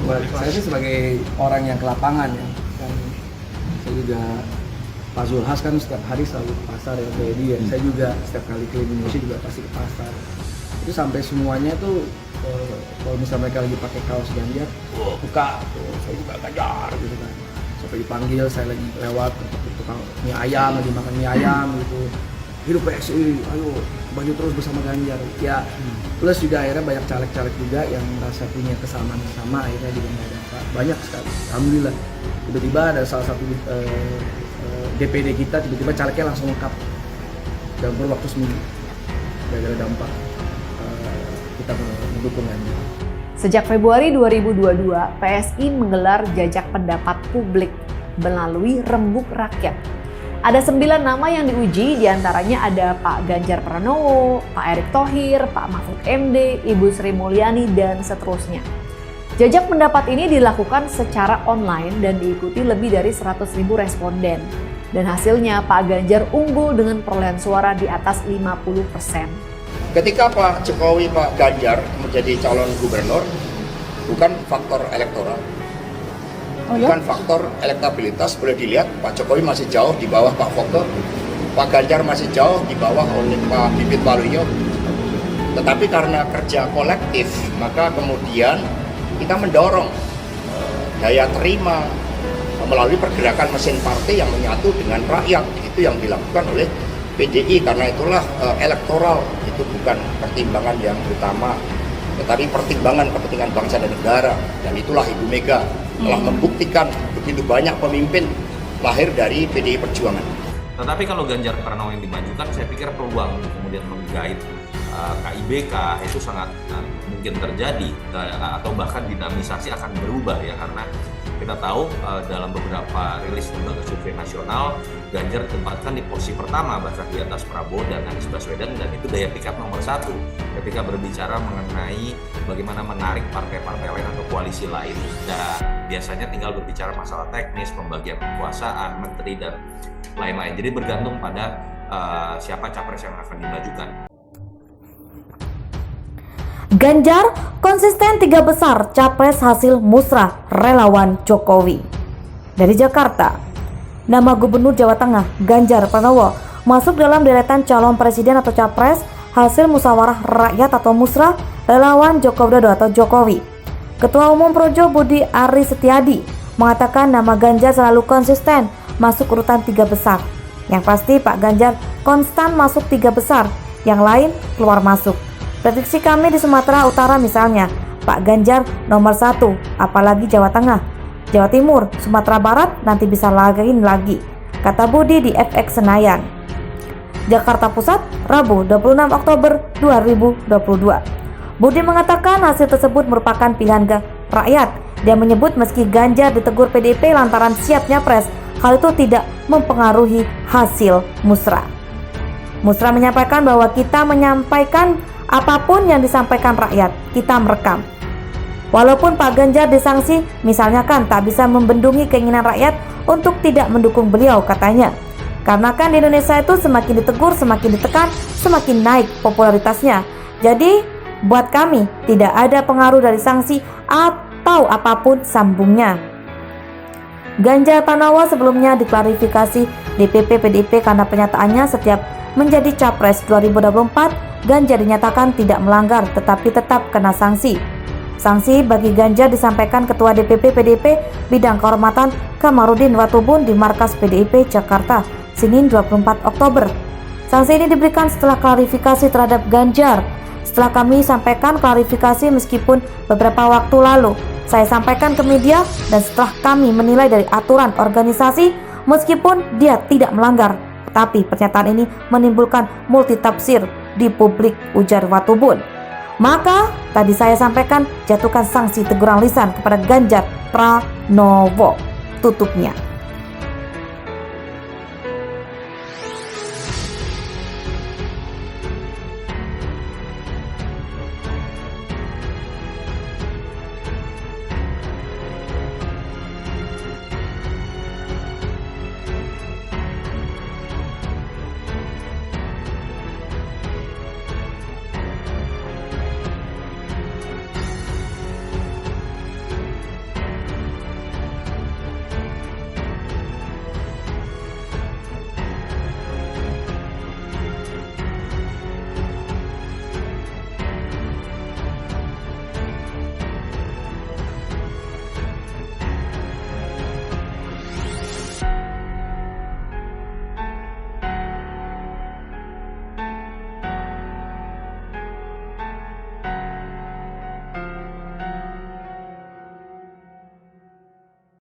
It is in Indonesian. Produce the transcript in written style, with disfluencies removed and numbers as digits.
Saya sih sebagai orang yang ke lapangan ya, kan saya juga Pak Zulhas kan setiap hari selalu ke pasar ya kayak dia. Saya juga setiap kali ke Indonesia juga pasti ke pasar. Itu sampai semuanya tuh kalau misalnya mereka lagi pakai kaos Ganjar, buka tuh, saya juga Ganjar gitu kan. Sampai dipanggil saya lagi lewat tukang mie ayam, lagi makan mie ayam gitu. Hidup PSI, ayo maju terus bersama Ganjar. Ya, plus juga akhirnya banyak caleg-caleg juga yang merasa punya kesamaan sama, akhirnya juga banyak sekali. Alhamdulillah. Tiba-tiba ada salah satu DPD kita, tiba-tiba calegnya langsung lengkap dalam kurun waktu seminggu. Gara-gara dampak kita mendukung Ganjar. Sejak Februari 2022, PSI menggelar jajak pendapat publik melalui Rembuk Rakyat. Ada 9 nama yang diuji, diantaranya ada Pak Ganjar Pranowo, Pak Erick Thohir, Pak Mahfud MD, Ibu Sri Mulyani, dan seterusnya. Jajak pendapat ini dilakukan secara online dan diikuti lebih dari 100.000 responden. Dan hasilnya Pak Ganjar unggul dengan perolehan suara di atas 50%. Ketika Pak Jokowi, Pak Ganjar menjadi calon gubernur, bukan faktor elektoral. Bukan faktor elektabilitas, boleh dilihat Pak Jokowi masih jauh di bawah Pak Fokke, Pak Ganjar masih jauh di bawah oleh Pak Bibit Waluyo. Tetapi karena kerja kolektif, maka kemudian kita mendorong daya terima melalui pergerakan mesin partai yang menyatu dengan rakyat. Itu yang dilakukan oleh PDI, karena itulah elektoral itu bukan pertimbangan yang utama, tetapi pertimbangan kepentingan bangsa dan negara. Dan itulah Ibu Mega telah membuktikan begitu banyak pemimpin lahir dari PDI Perjuangan. Tetapi kalau Ganjar Pranowo yang dimajukan, saya pikir peluang kemudian menggait KIBK itu sangat mungkin terjadi, atau bahkan dinamisasi akan berubah ya, karena kita tahu dalam beberapa rilis lembaga survei nasional, Ganjar ditempatkan di posisi pertama bahkan di atas Prabowo dan Anies Baswedan, dan itu daya pikat nomor 1 ketika berbicara mengenai bagaimana menarik partai-partai lain atau koalisi lain. Dan biasanya tinggal berbicara masalah teknis, pembagian kekuasaan, menteri dan lain-lain. Jadi bergantung pada siapa capres yang akan dimajukan. Ganjar konsisten 3 besar capres hasil musrah relawan Jokowi. Dari Jakarta, nama Gubernur Jawa Tengah Ganjar Pranowo masuk dalam deretan calon presiden atau capres hasil musyawarah rakyat atau musrah relawan Joko Widodo atau Jokowi. Ketua Umum Projo Budi Ari Setiadi mengatakan nama Ganjar selalu konsisten masuk urutan 3 besar. Yang pasti Pak Ganjar konstan masuk 3 besar, yang lain keluar masuk. Prediksi kami di Sumatera Utara misalnya, Pak Ganjar nomor 1, apalagi Jawa Tengah, Jawa Timur, Sumatera Barat nanti bisa lagi, kata Budi di FX Senayan. Jakarta Pusat, Rabu 26 Oktober 2022. Budi mengatakan hasil tersebut merupakan pilihan rakyat. Dia menyebut meski Ganjar ditegur PDIP lantaran siap nyapres, hal itu tidak mempengaruhi hasil musrah. Musrah menyampaikan bahwa kita menyampaikan apapun yang disampaikan rakyat, kita merekam. Walaupun Pak Ganjar disanksi, misalnya kan tak bisa membendungi keinginan rakyat untuk tidak mendukung beliau, katanya. Karena kan di Indonesia itu semakin ditegur, semakin ditekan, semakin naik popularitasnya. Jadi, buat kami tidak ada pengaruh dari sanksi atau apapun sambungnya. Ganjar Pranowo sebelumnya diklarifikasi DPP PDIP karena pernyataannya setiap menjadi capres 2024, Ganjar dinyatakan tidak melanggar tetapi tetap kena sanksi. Sanksi bagi Ganjar disampaikan Ketua DPP PDIP Bidang Kehormatan Kamarudin Watubun di markas PDIP Jakarta, Senin 24 Oktober. Sanksi ini diberikan setelah klarifikasi terhadap Ganjar. Setelah kami sampaikan klarifikasi meskipun beberapa waktu lalu saya sampaikan ke media, dan setelah kami menilai dari aturan organisasi meskipun dia tidak melanggar, tapi pernyataan ini menimbulkan multitafsir di publik, ujar Watubun. Maka tadi saya sampaikan jatuhkan sanksi teguran lisan kepada Ganjar Pranowo, tutupnya.